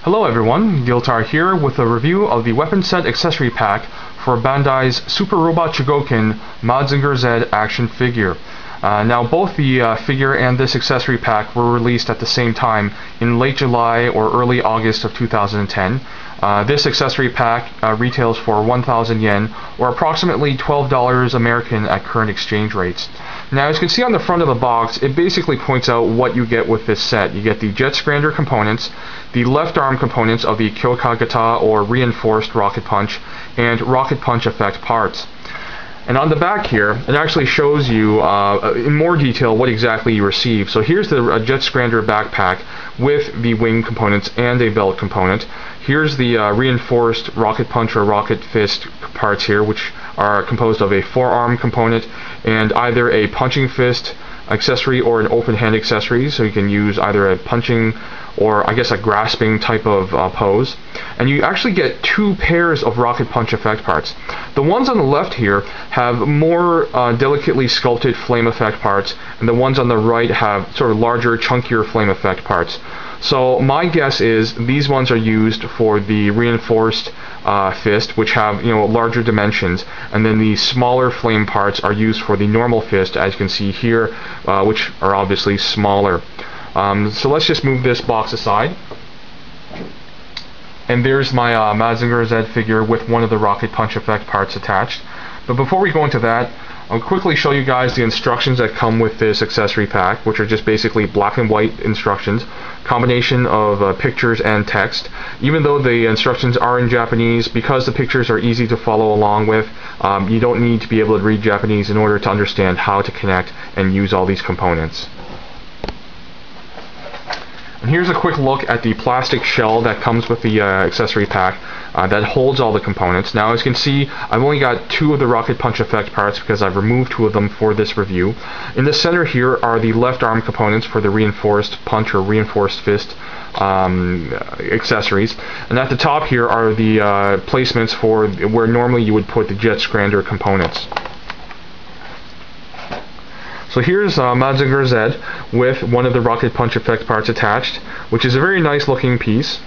Hello everyone, Giltar here with a review of the weapon set accessory pack for Bandai's Super Robot Chogokin Mazinger Z action figure. Now both the figure and this accessory pack were released at the same time in late July or early August of 2010. This accessory pack retails for 1,000 yen or approximately $12 American at current exchange rates. Now as you can see on the front of the box, it basically points out what you get with this set. You get the jet scrander components, the left arm components of the Kyokagata or reinforced rocket punch, and rocket punch effect parts. And on the back here, it actually shows you in more detail what exactly you receive. So here's the jet scrander backpack with the wing components and a belt component. Here's the reinforced rocket punch or rocket fist parts here, which are composed of a forearm component and either a punching fist accessory or an open hand accessory, so you can use either a punching or I guess a grasping type of pose. And you actually get two pairs of rocket punch effect parts. The ones on the left here have more delicately sculpted flame effect parts, and the ones on the right have sort of larger, chunkier flame effect parts. So my guess is these ones are used for the reinforced fist, which have larger dimensions, and then the smaller flame parts are used for the normal fist, as you can see here, which are obviously smaller. So let's just move this box aside. And there's my Mazinger Z figure with one of the rocket punch effect parts attached. But before we go into that, I'll quickly show you guys the instructions that come with this accessory pack, which are just basically black and white instructions, combination of pictures and text. Even though the instructions are in Japanese, because the pictures are easy to follow along with, you don't need to be able to read Japanese in order to understand how to connect and use all these components. And here's a quick look at the plastic shell that comes with the accessory pack that holds all the components. Now as you can see, I've only got two of the rocket punch effect parts because I've removed two of them for this review. In the center here are the left arm components for the reinforced punch or reinforced fist accessories. And at the top here are the placements for where normally you would put the jet scrander components. So here's Mazinger Z with one of the rocket punch effect parts attached, which is a very nice looking piece.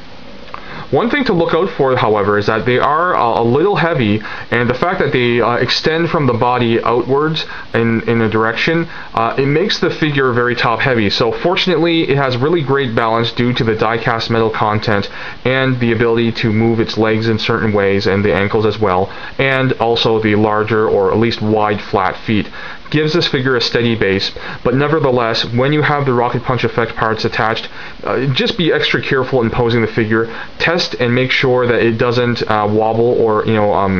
One thing to look out for, however, is that they are a little heavy, and the fact that they extend from the body outwards in a direction, it makes the figure very top heavy. So fortunately, it has really great balance due to the die-cast metal content and the ability to move its legs in certain ways and the ankles as well, and also the larger or at least wide flat feet. Gives this figure a steady base, but nevertheless, when you have the rocket punch effect parts attached, just be extra careful in posing the figure. Test and make sure that it doesn't wobble or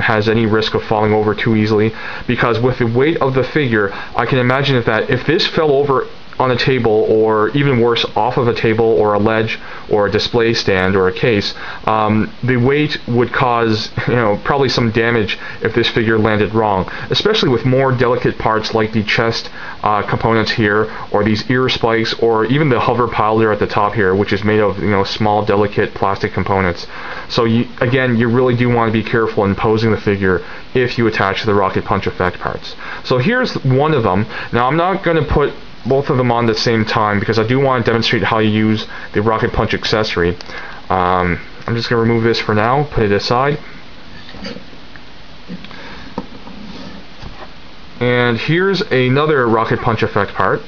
has any risk of falling over too easily, because with the weight of the figure, I can imagine that if this fell over on a table, or even worse, off of a table or a ledge or a display stand or a case, the weight would cause probably some damage if this figure landed wrong, especially with more delicate parts like the chest components here, or these ear spikes, or even the hover piler at the top here, which is made of small delicate plastic components. So again, you really do want to be careful in posing the figure if you attach the rocket punch effect parts. So here's one of them. Now I'm not going to put both of them on at the same time because I do want to demonstrate how you use the rocket punch accessory. I'm just going to remove this for now, put it aside. And here's another rocket punch effect part.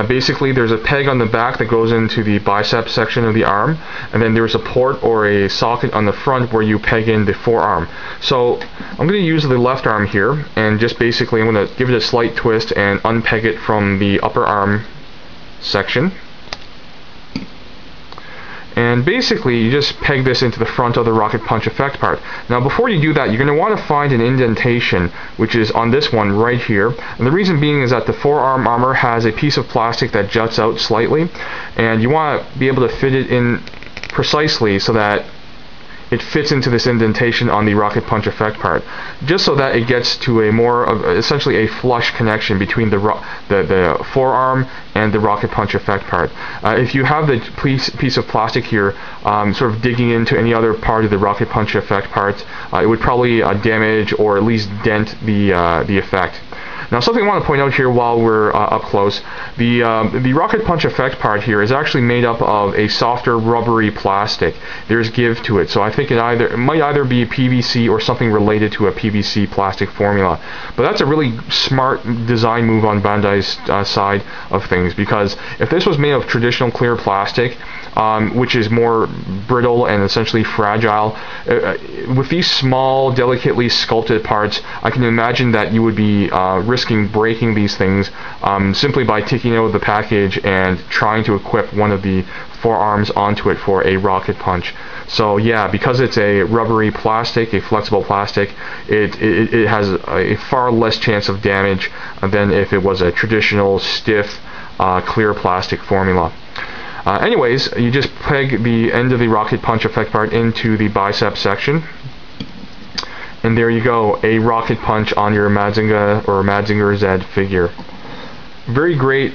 Basically, there's a peg on the back that goes into the bicep section of the arm, and then there's a port or a socket on the front where you peg in the forearm. So I'm going to use the left arm here, and just basically I'm going to give it a slight twist and unpeg it from the upper arm section. And basically you just peg this into the front of the rocket punch effect part. Now before you do that, you're going to want to find an indentation, which is on this one right here. And the reason being is that the forearm armor has a piece of plastic that juts out slightly, and you want to be able to fit it in precisely so that it fits into this indentation on the rocket punch effect part, just so that it gets to a more of essentially a flush connection between the forearm and the rocket punch effect part. If you have the piece of plastic here sort of digging into any other part of the rocket punch effect part, it would probably damage or at least dent the effect. Now, something I want to point out here while we're up close, the rocket punch effect part here is actually made up of a softer rubbery plastic. There's give to it, so I think it might either be PVC or something related to a PVC plastic formula. But that's a really smart design move on Bandai's side of things, because if this was made of traditional clear plastic, which is more brittle and essentially fragile, with these small, delicately sculpted parts, I can imagine that you would be risking breaking these things simply by taking out the package and trying to equip one of the forearms onto it for a rocket punch. So yeah, because it's a rubbery plastic, a flexible plastic, it has a far less chance of damage than if it was a traditional, stiff, clear plastic formula. Anyways, you just peg the end of the rocket punch effect part into the bicep section, and there you go, a rocket punch on your Mazinger or Mazinger Z figure. Very great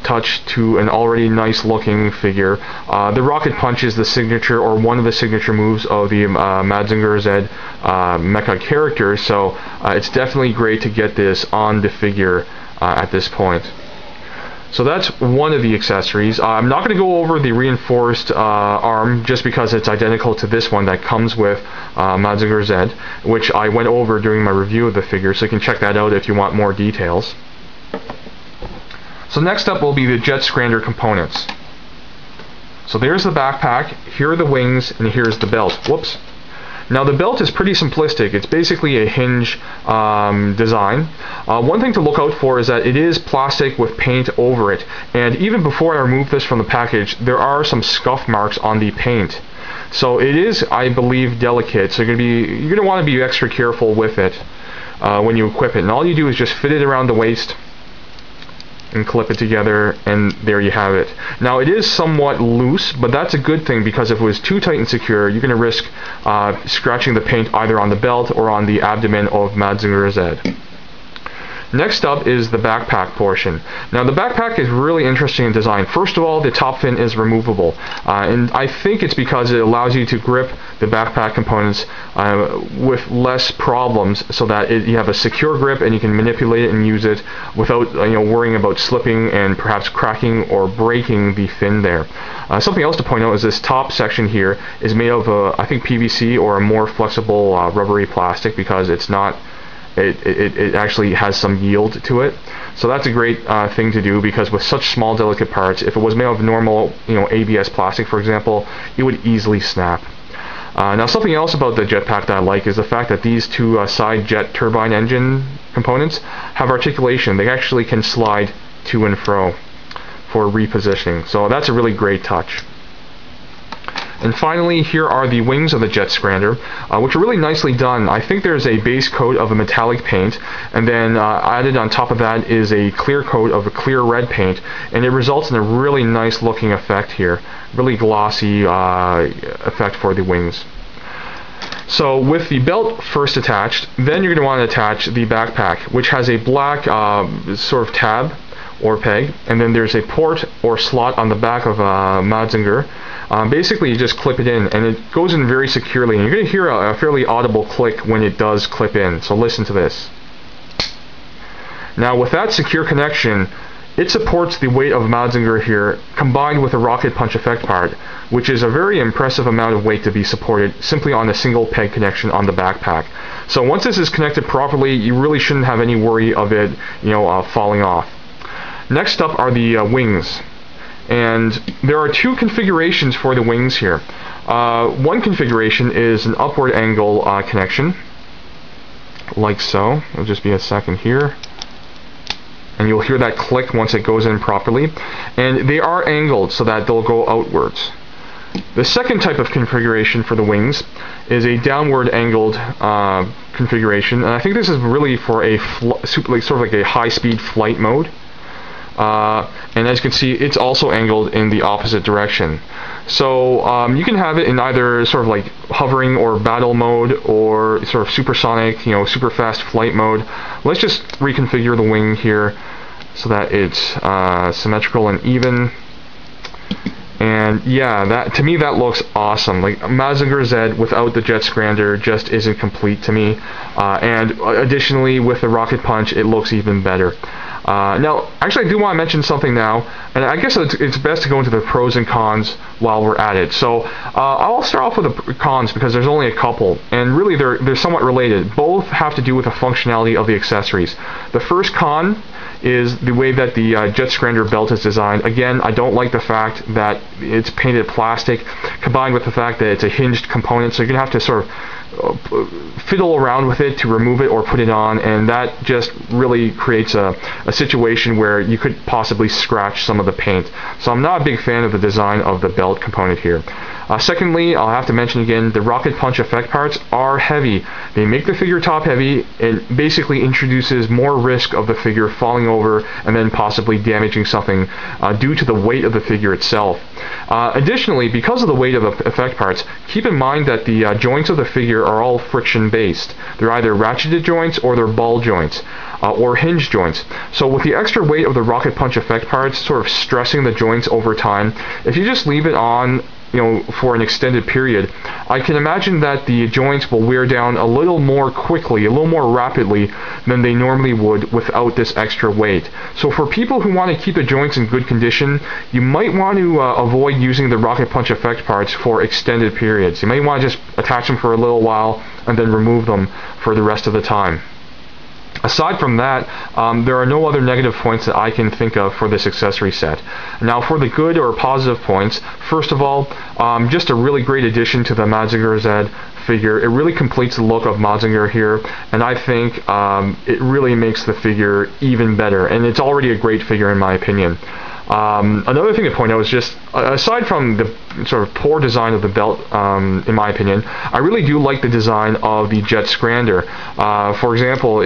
touch to an already nice looking figure. The rocket punch is the signature, or one of the signature moves of the Mazinger Z mecha character, so it's definitely great to get this on the figure at this point. So that's one of the accessories. I'm not going to go over the reinforced arm just because it's identical to this one that comes with Mazinger Z, which I went over during my review of the figure, so you can check that out if you want more details. So next up will be the jet scrander components. So there's the backpack, here are the wings, and here's the belt. Whoops. Now the belt is pretty simplistic. It's basically a hinge design. One thing to look out for is that it is plastic with paint over it, and even before I remove this from the package, there are some scuff marks on the paint. So it is, I believe, delicate, so you're going to want to be extra careful with it when you equip it. And all you do is just fit it around the waist and clip it together, and there you have it. Now it is somewhat loose, but that's a good thing, because if it was too tight and secure, you're going to risk scratching the paint either on the belt or on the abdomen of Mazinger Z. Next up is the backpack portion. Now the backpack is really interesting in design. First of all, the top fin is removable, and I think it's because it allows you to grip the backpack components with less problems, so that you have a secure grip and you can manipulate it and use it without worrying about slipping and perhaps cracking or breaking the fin there. Something else to point out is this top section here is made of I think PVC or a more flexible rubbery plastic, because it's not it actually has some yield to it. So that's a great thing to do, because with such small delicate parts, if it was made of normal ABS plastic, for example, it would easily snap. Now something else about the jetpack that I like is the fact that these two side jet turbine engine components have articulation. They actually can slide to and fro for repositioning, so that's a really great touch. And finally, here are the wings of the jet scrander, which are really nicely done. I think there's a base coat of a metallic paint, and then added on top of that is a clear coat of a clear red paint, and it results in a really nice looking effect here. Really glossy effect for the wings. So with the belt first attached, then you're going to want to attach the backpack, which has a black sort of tab or peg, and then there's a port or slot on the back of Mazinger. Basically you just clip it in, and it goes in very securely, and you're going to hear a fairly audible click when it does clip in, so listen to this. Now with that secure connection, it supports the weight of Mazinger here, combined with the rocket punch effect part, which is a very impressive amount of weight to be supported simply on a single peg connection on the backpack. So once this is connected properly, you really shouldn't have any worry of it falling off. Next up are the wings. And there are two configurations for the wings here. One configuration is an upward angle connection, like so. It'll just be a second here. And you'll hear that click once it goes in properly. And they are angled so that they'll go outwards. The second type of configuration for the wings is a downward angled configuration. And I think this is really for a sort of like a high-speed flight mode. And as you can see, it's also angled in the opposite direction. So you can have it in either sort of like hovering or battle mode, or sort of supersonic, super fast flight mode. Let's just reconfigure the wing here so that it's symmetrical and even. And yeah, that to me that looks awesome. Like Mazinger Z without the jet scrander just isn't complete to me. And additionally, with the rocket punch, it looks even better. Now, actually, I do want to mention something now, and I guess it's best to go into the pros and cons while we're at it. So I'll start off with the cons because there's only a couple, and really they're somewhat related. Both have to do with the functionality of the accessories. The first con is the way that the jet scrander belt is designed. Again, I don't like the fact that it's painted plastic, combined with the fact that it's a hinged component, so you're going to have to sort of fiddle around with it to remove it or put it on, and that just really creates a situation where you could possibly scratch some of the paint. So I'm not a big fan of the design of the belt component here. Secondly, I'll have to mention again, the rocket punch effect parts are heavy. They make the figure top heavy. It basically introduces more risk of the figure falling over and then possibly damaging something due to the weight of the figure itself. Additionally, because of the weight of the effect parts, keep in mind that the joints of the figure are all friction based. They're either ratcheted joints or they're ball joints or hinge joints. So with the extra weight of the rocket punch effect parts sort of stressing the joints over time, if you just leave it on for an extended period, I can imagine that the joints will wear down a little more quickly, a little more rapidly than they normally would without this extra weight. So for people who want to keep the joints in good condition, you might want to avoid using the rocket punch effect parts for extended periods. You may want to just attach them for a little while and then remove them for the rest of the time. Aside from that, there are no other negative points that I can think of for this accessory set. Now for the good or positive points, first of all, just a really great addition to the Mazinger Z figure. It really completes the look of Mazinger here, and I think it really makes the figure even better, and it's already a great figure in my opinion. Another thing to point out is just, aside from the sort of poor design of the belt, in my opinion, I really do like the design of the jet scrander. For example,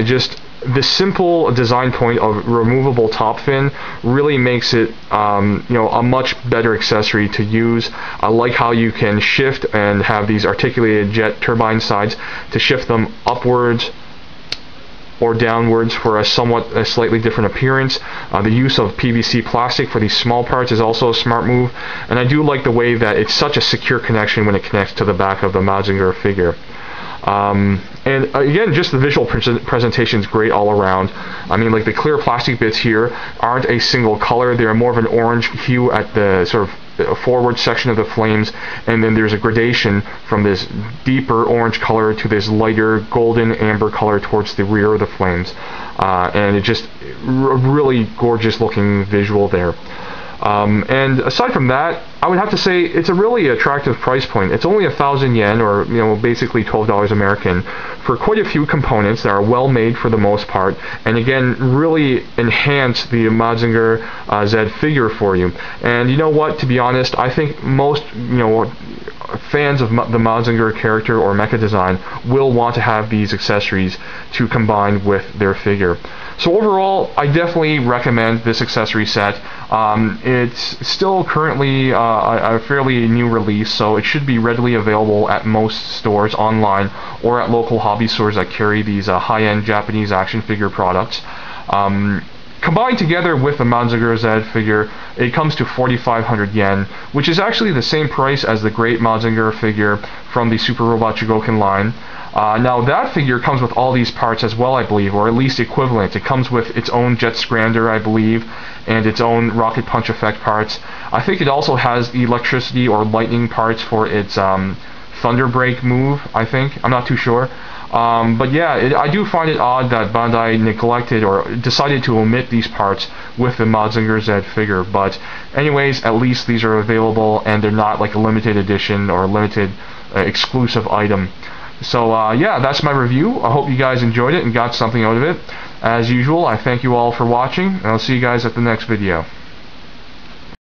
the simple design point of removable top fin really makes it a much better accessory to use. I like how you can shift and have these articulated jet turbine sides to shift them upwards or downwards for a slightly different appearance. The use of PVC plastic for these small parts is also a smart move, and I do like the way that it's such a secure connection when it connects to the back of the Mazinger figure. And again, just the visual presentation is great all around. I mean, like the clear plastic bits here aren't a single color. They're more of an orange hue at the sort of forward section of the flames, and then there's a gradation from this deeper orange color to this lighter golden amber color towards the rear of the flames. And it just a really gorgeous looking visual there. And aside from that, I would have to say it's a really attractive price point. It's only 1,000 yen, or basically $12 American, for quite a few components that are well made for the most part, and again really enhance the Mazinger Z figure for you. And you know what? To be honest, I think most fans of the Mazinger character or mecha design will want to have these accessories to combine with their figure. So overall, I definitely recommend this accessory set. It's still currently a fairly new release, so it should be readily available at most stores online or at local hobby stores that carry these high-end Japanese action figure products. Combined together with the Mazinger Z figure, it comes to 4,500 yen, which is actually the same price as the Great Mazinger figure from the Super Robot Chogokin line. Now that figure comes with all these parts as well, I believe, or at least equivalent. It comes with its own jet scrander, I believe, and its own rocket punch effect parts. I think it also has the electricity or lightning parts for its thunder break move, I think. I'm not too sure. But yeah, I do find it odd that Bandai neglected or decided to omit these parts with the Mazinger Z figure. But anyways, at least these are available, and they're not like a limited edition or a limited exclusive item. So yeah, that's my review. I hope you guys enjoyed it and got something out of it. As usual, I thank you all for watching, and I'll see you guys at the next video.